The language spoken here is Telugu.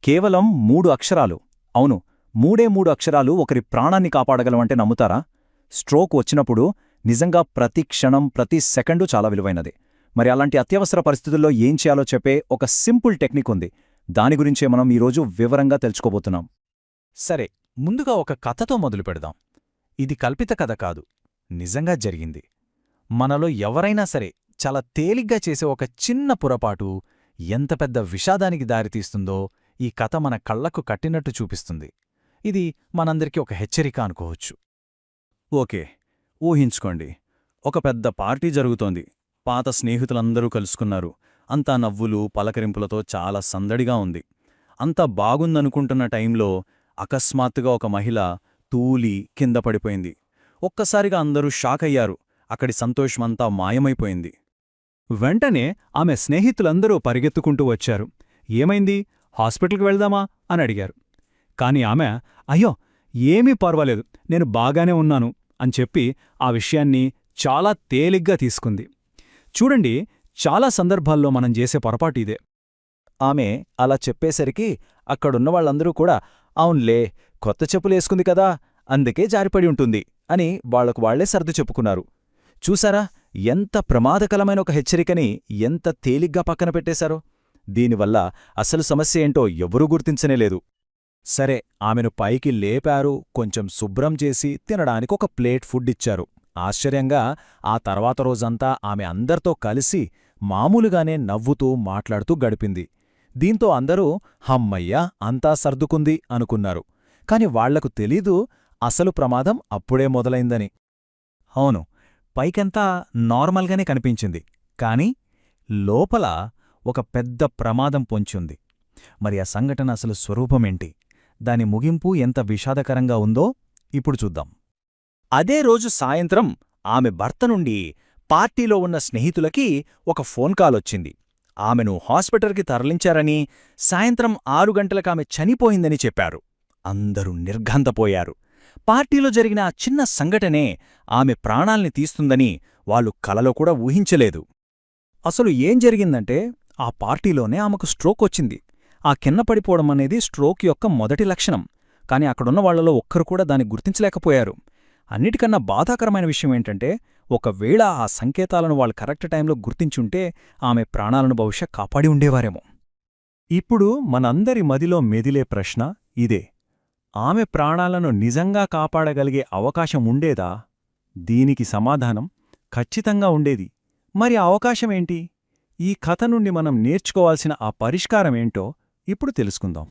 కేవలం 3 అక్షరాలు. అవును, 3 అక్షరాలు ఒకరి ప్రాణాన్ని కాపాడగలవంటే నమ్ముతారా? స్ట్రోక్ వచ్చినప్పుడు నిజంగా ప్రతి క్షణం, ప్రతి సెకండు చాలా విలువైనది. మరి అలాంటి అత్యవసర పరిస్థితుల్లో ఏం చేయాలో చెప్పే ఒక సింపుల్ టెక్నిక్ ఉంది. దాని గురించే మనం ఈరోజు వివరంగా తెలుసుకోబోతున్నాం. సరే, ముందుగా ఒక కథతో మొదలుపెడదాం. ఇది కల్పిత కథ కాదు, నిజంగా జరిగింది. మనలో ఎవరైనా సరే చాలా తేలిగ్గా చేసే ఒక చిన్న పొరపాటు ఎంత పెద్ద విషాదానికి దారితీస్తుందో ఈ కథ మన కళ్లకు కట్టినట్టు చూపిస్తుంది. ఇది మనందరికీ ఒక హెచ్చరిక అనుకోవచ్చు. ఓకే, ఊహించుకోండి. ఒక పెద్ద పార్టీ జరుగుతోంది. పాత స్నేహితులందరూ కలుసుకున్నారు. అంతా నవ్వులు, పలకరింపులతో చాలా సందడిగా ఉంది. అంతా బాగుందనుకుంటున్న టైంలో అకస్మాత్తుగా ఒక మహిళ తూలి కింద పడిపోయింది. ఒక్కసారిగా అందరూ షాకయ్యారు. అక్కడి సంతోషమంతా మాయమైపోయింది. వెంటనే ఆమె స్నేహితులందరూ పరిగెత్తుకుంటూ వచ్చారు. ఏమైంది, హాస్పిటల్కి వెళ్దామా అని అడిగారు. కాని ఆమె, అయ్యో, ఏమీ పర్వాలేదు, నేను బాగానే ఉన్నాను అని చెప్పి ఆ విషయాన్ని చాలా తేలిగ్గా తీసుకుంది. చూడండి, చాలా సందర్భాల్లో మనం చేసే పొరపాటు ఇదే. ఆమె అలా చెప్పేసరికి అక్కడున్న వాళ్ళందరూ కూడా అవున్లే, కొత్త చెప్పులేసుకుంది కదా, అందుకే జారిపడి ఉంటుంది అని వాళ్లకు వాళ్లే సర్ది చెప్పుకున్నారు. చూసారా, ఎంత ప్రమాదకరమైన ఒక హెచ్చరికని ఎంత తేలిగ్గా పక్కన పెట్టేశారో. దీనివల్ల అసలు సమస్య ఏంటో ఎవరూ గుర్తించనేలేదు. సరే, ఆమెను పైకి లేపారు, కొంచెం శుభ్రం చేసి తినడానికి ఒక ప్లేట్ ఫుడ్ ఇచ్చారు. ఆశ్చర్యంగా ఆ తర్వాత రోజంతా ఆమె అందరితో కలిసి మామూలుగానే నవ్వుతూ మాట్లాడుతూ గడిపింది. దీంతో అందరూ హమ్మయ్యా, అంతా సర్దుకుంది అనుకున్నారు. కాని వాళ్లకు తెలీదు అసలు ప్రమాదం అప్పుడే మొదలైందని. అవును, పైకంతా నార్మల్గానే కనిపించింది, కాని లోపల ఒక పెద్ద ప్రమాదం పొంచుంది. మరి ఆ సంఘటన అసలు స్వరూపమేంటి, దాని ముగింపు ఎంత విషాదకరంగా ఉందో ఇప్పుడు చూద్దాం. అదే రోజు సాయంత్రం ఆమె భర్త నుండి పార్టీలో ఉన్న స్నేహితులకి ఒక ఫోన్ కాలొచ్చింది. ఆమెను హాస్పిటల్కి తరలించారని, సాయంత్రం 6 గంటలకామె చనిపోయిందని చెప్పారు. అందరూ నిర్ఘంతపోయారు. పార్టీలో జరిగిన ఆ చిన్న సంఘటనే ఆమె ప్రాణాల్ని తీస్తుందని వాళ్ళు కలలో కూడా ఊహించలేదు. అసలు ఏం జరిగిందంటే, ఆ పార్టీలోనే ఆమెకు స్ట్రోక్ వచ్చింది. ఆ కింద పడిపోవడం అనేది స్ట్రోక్ యొక్క మొదటి లక్షణం. కాని అక్కడున్న వాళ్లలో ఒక్కరు కూడా దాన్ని గుర్తించలేకపోయారు. అన్నిటికన్నా బాధాకరమైన విషయమేంటంటే, ఒకవేళ ఆ సంకేతాలను వాళ్ళు కరెక్ట్ టైంలో గుర్తించుంటే ఆమె ప్రాణాలను బహుశా కాపాడి ఉండేవారేమో. ఇప్పుడు మనందరి మదిలో మెదిలే ప్రశ్న ఇదే: ఆమె ప్రాణాలను నిజంగా కాపాడగలిగే అవకాశం ఉండేదా? దీనికి సమాధానం ఖచ్చితంగా ఉండేది. మరి ఆ అవకాశమేంటి? ఈ కథ నుండి మనం నేర్చుకోవాల్సిన ఆ పరిష్కారమేంటో ఇప్పుడు తెలుసుకుందాం.